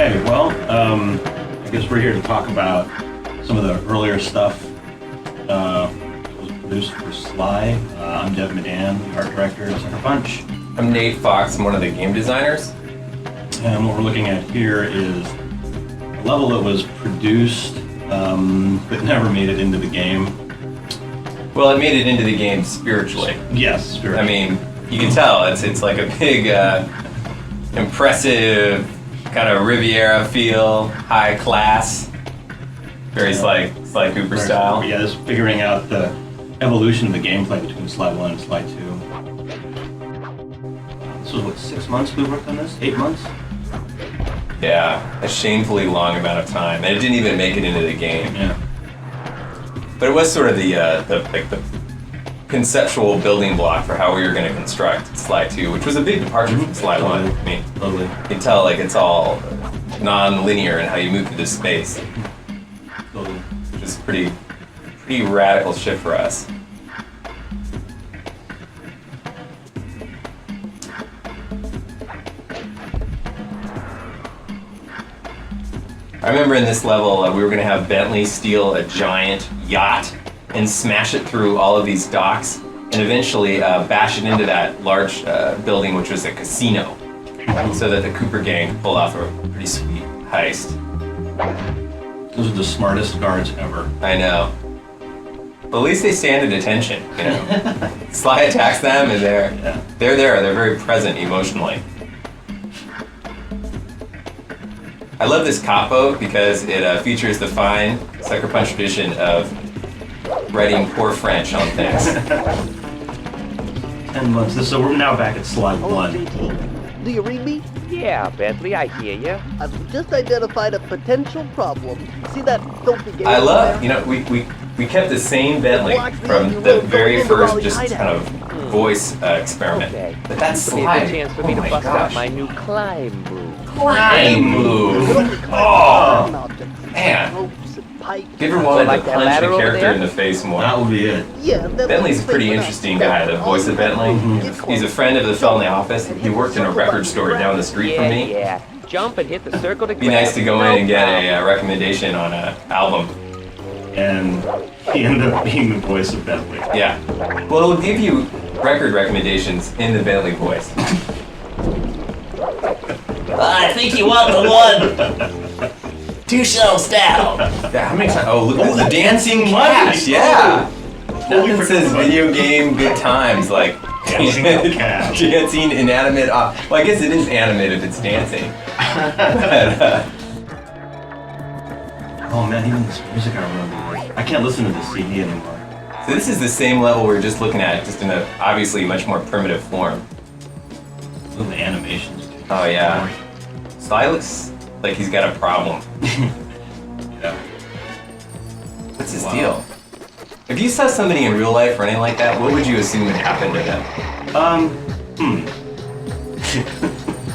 Okay, well, I guess we're here to talk about some of the earlier stuff that was produced for Sly. I'm Dev Medan, the art director of Sucker Punch. I'm Nate Fox, I'm one of the game designers. And what we're looking at here is a level that was produced but never made it into the game. Well, it made it into the game spiritually. Yes, spiritually. I mean, you can tell it's like a big, impressive, kind of Riviera feel, high class, very Sly Cooper style. Yeah, just figuring out the evolution of the gameplay between Sly 1 and Sly 2. This was, what, 6 months we worked on this? 8 months? Yeah, a shamefully long amount of time, and it didn't even make it into the game. Yeah. But it was sort of the conceptual building block for how we were going to construct Sly 2, which was a big departure from Sly 1. I mean, Totally. you can tell like it's all non-linear in how you move through this space, Totally. which is pretty radical shift for us. I remember in this level we were going to have Bentley steal a giant yacht and smash it through all of these docks and eventually bash it into that large building which was a casino so that the Cooper gang pulled off a pretty sweet heist. Those are the smartest guards ever. I know. But at least they stand at attention, you know. Sly attacks them and they're there, they're very present emotionally. I love this cop boat because it features the fine Sucker Punch tradition of writing poor French on things. 10 months. So we're now back at Sly 1. JT, do you read me? Yeah, Bentley, I hear ya. I've just identified a potential problem. See that filthy game? I love, you know, we kept the same Bentley from the very first just kind of voice experiment. Okay. But that's Give me a Sly. good chance for me Oh to my bust out gosh. my new climb move. Climb move. Oh, man. Give her one Like to that punch ladder the over character there? in the face more. That will be it. Yeah, Bentley's a pretty interesting guy, the voice of Bentley. He's a friend of the fellow in the office. He worked in a record store down the street from me. Yeah. Jump and hit the circle to It'd be nice to go in and get a recommendation on an album. And he ended up being the voice of Bentley. Yeah. Well, it'll give you record recommendations in the Bentley voice. I think you want the one. 2 shelves down. Yeah, how many times? Oh, look at the dancing cash. Yeah. Nothing says video game good times like Dancing cash. dancing inanimate. Well, I guess it is animate if it's dancing. Oh man, even this music I remember. I can't listen to this CD anymore. So this is the same level we were just looking at, just in a obviously much more primitive form. Look at the animations. Oh yeah. Sly looks like he's got a problem. Yeah. What's his deal? If you saw somebody in real life running like that, what would you assume would happen to them?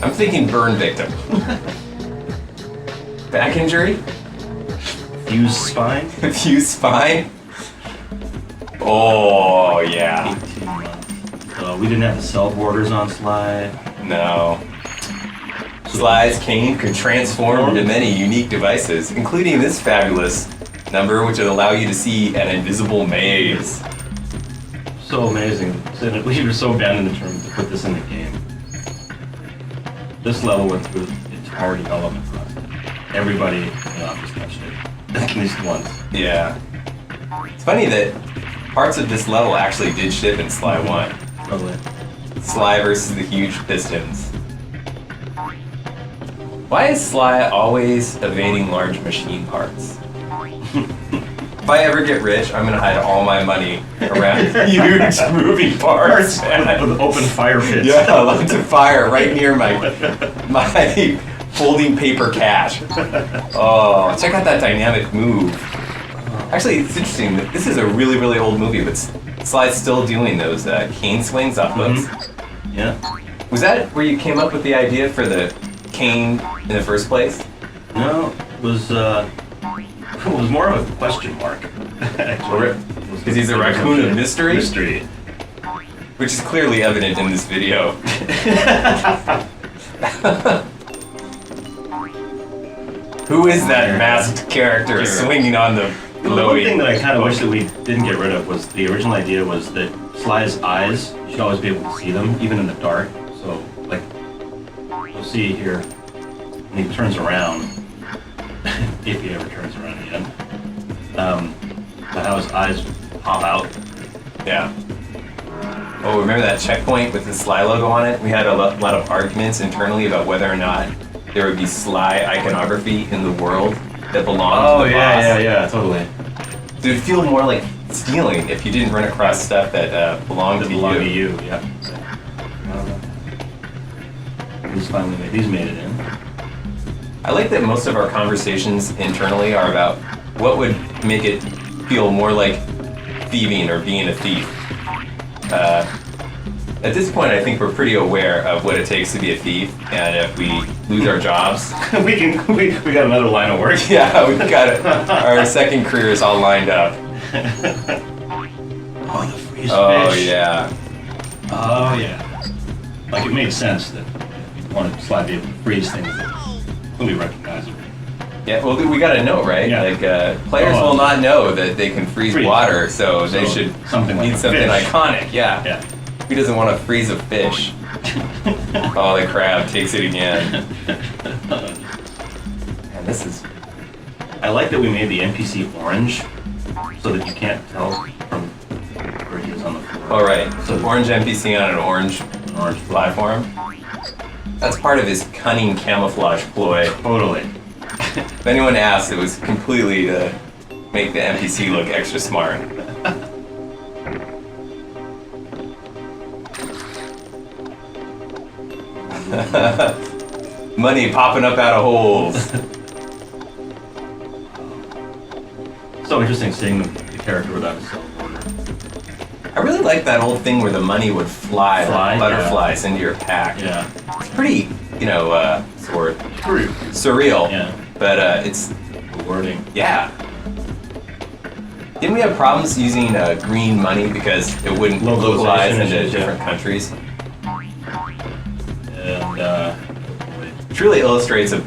I'm thinking burn victim. Back injury? Fused spine. Fused spine? Oh, yeah. 18 months. We didn't have the cell borders on Sly. No. Sly's cane could transform into many unique devices, including this fabulous number, which would allow you to see an invisible maze. So amazing. So we were so bad in the term to put this in the game. This level went through its entire development process. Everybody in the office touched it. At least once. Yeah. It's funny that parts of this level actually did ship in Sly 1. Totally. Sly versus the huge pistons. Why is Sly always evading large machine parts? If I ever get rich, I'm gonna hide all my money around huge moving parts. With open fire pits. Yeah, lots of fire right near my folding paper cache. Oh, check out that dynamic move. Actually, it's interesting. This is a really, really old movie, but Sly's still doing those cane swings off hooks. Yeah. Was that where you came up with the idea for the cane in the first place? No, it was more of a question mark. Actually. Because he's a raccoon of mystery? Mystery. Which is clearly evident in this video. Who is that masked character swinging on the Well, the one thing glowy? that I kind of wish that we didn't get rid of was the original idea was that Sly's eyes, you should always be able to see them, even in the dark. So, like, you'll see here, when he turns around, if he ever turns around again, how his eyes pop out. Yeah. Oh, remember that checkpoint with the Sly logo on it? We had a lot of arguments internally about whether or not there would be Sly iconography in the world that belonged to the boss. yeah, totally. So it would feel more like stealing if you didn't run across stuff that belonged That to belong you. to you, yeah. He's made it in. I like that most of our conversations internally are about what would make it feel more like thieving or being a thief. At this point, I think we're pretty aware of what it takes to be a thief, and if we lose our jobs, we got another line of work. yeah, we've got it. Our second career is all lined up. Oh, the freeze Oh fish. yeah. Oh yeah. Like it made sense that you wanted Sly to be able to freeze things that will be recognizable. Yeah, well, we gotta know, right? Yeah. Like, players will not know that they can freeze water, so they should something like need a something fish. iconic, yeah. Yeah. Who doesn't want to freeze a fish? Oh, the crab takes it again. Man, this is... I like that we made the NPC orange so that you can't tell from where he is on the floor. Oh, right. So Orange NPC on an orange orange platform. That's part of his cunning camouflage ploy. Totally. If anyone asked, it was completely to make the NPC look extra smart. Money popping up out of holes. So interesting seeing the character without a cell border. I really like that old thing where the money would fly like Fly, butterflies into your pack. Yeah. It's pretty, sort of True. surreal. Yeah. But it's, Rewarding. yeah. Didn't we have problems using green money because it wouldn't localize Localization into issues, yeah. different countries? And Which really illustrates a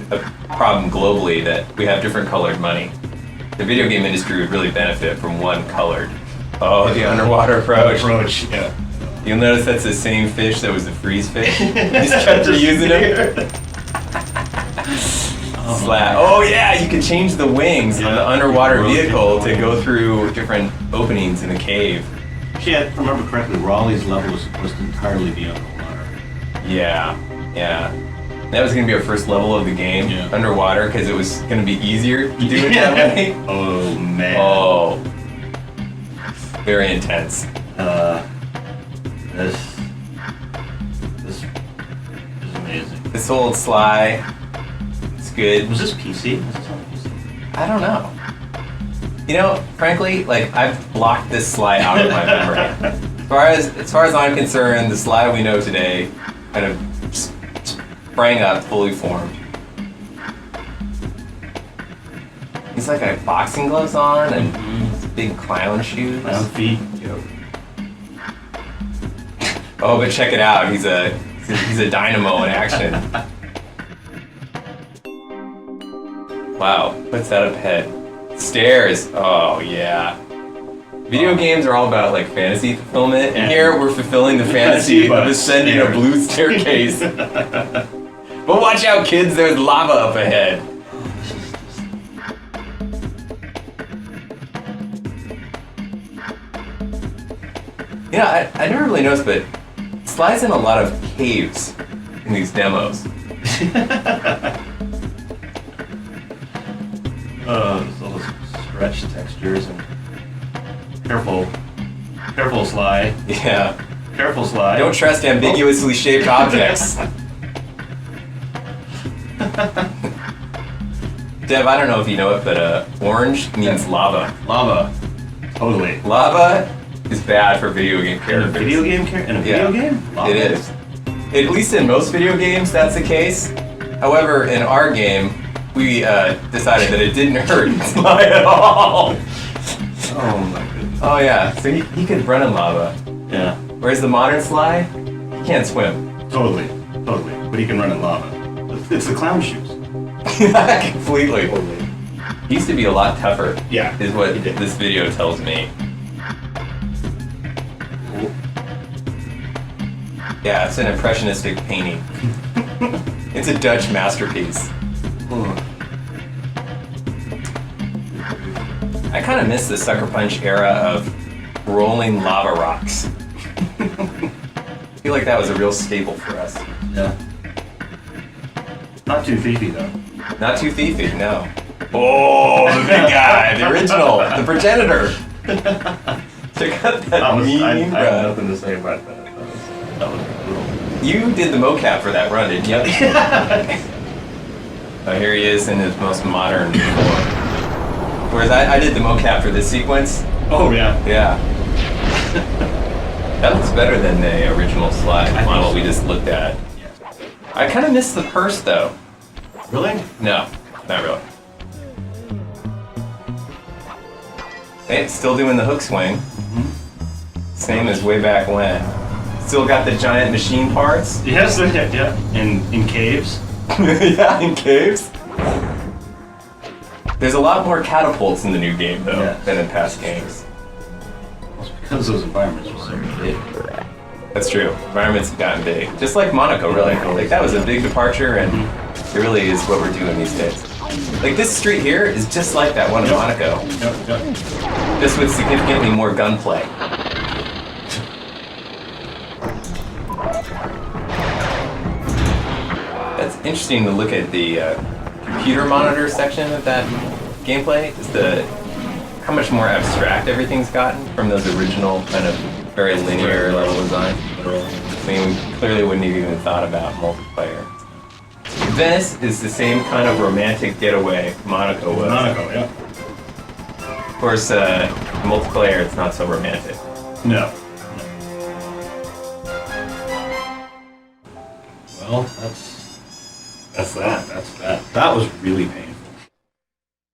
problem globally that we have different colored money. The video game industry would really benefit from one colored. Oh, the underwater approach. yeah. You'll notice that's the same fish that was the freeze fish. You just kept reusing them. Slap. Oh yeah, you can change the wings on the underwater Rotate vehicle the to go wings. through different openings in the cave. Actually, if I remember correctly, Raleigh's level was supposed to entirely be underwater. Yeah. That was gonna be our first level of the game, Yeah. underwater, because it was gonna be easier to do it that way. Oh man. Oh, very intense. This is amazing. This old Sly, it's good. Was this PC? Was this on PC? I don't know. You know, frankly, like I've blocked this Sly out of my memory. As far as I'm concerned, the Sly we know today kind of sprang up fully formed. He's like got boxing gloves on and big clown shoes. Clown feet. Oh, but check it out. He's a dynamo in action. Wow, what's that up ahead? Stairs. Oh yeah. Video games are all about like fantasy fulfillment, and here we're fulfilling the fantasy of ascending a blue staircase. But watch out, kids! There's lava up ahead. Yeah, I never really noticed, but Sly's in a lot of caves in these demos. There's all those stretch textures and careful Sly. Yeah. Careful Sly. Don't trust ambiguously shaped objects. Dev, I don't know if you know it, but orange means lava. Lava. Totally. Lava is bad for video game In a characters. video game? In a video game? Lava. It is. At least in most video games, that's the case. However, in our game, we decided that it didn't hurt Sly at all. Oh my goodness. Oh yeah, so he could run in lava. Yeah. Whereas the modern Sly, he can't swim. Totally. But he can run in lava. It's the clown shoes. Completely. He used to be a lot tougher. Yeah, Is what he did. this video tells me. Yeah, it's an impressionistic painting. It's a Dutch masterpiece. I kind of miss the Sucker Punch era of rolling lava rocks. I feel like that was a real staple for us. Yeah. Not too thiefy though. Not too thiefy, no. Oh, the big guy, the original, the progenitor. Check out that mean I have run. nothing to say about that. That was brutal. You did the mocap for that run, didn't you? Oh, here he is in his most modern form. Whereas I did the mocap for this sequence. Oh yeah. Yeah. That looks better than the original slide I think model so. we just looked at. I kind of miss the purse though. Really? No, not really. Hey, it's still doing the hook swing. Same as way back when. Still got the giant machine parts. Yes, yeah. In caves. Yeah, in caves. There's a lot more catapults in the new game though Yes. than in past games. Well, it's because those environments were so big. That's true. Environments have gotten big. Just like Monaco, really. Like that was a big departure, and it really is what we're doing these days. Like this street here is just like that one in Monaco, Yep. just with significantly more gunplay. That's interesting to look at the computer monitor section of that gameplay. Is how much more abstract everything's gotten from those original kind of very linear level design. I mean, we clearly wouldn't have even thought about multiplayer. Venice is the same kind of romantic getaway Monaco was. Monaco, yeah. Of course, multiplayer, it's not so romantic. No. Well, that's that. That was really painful.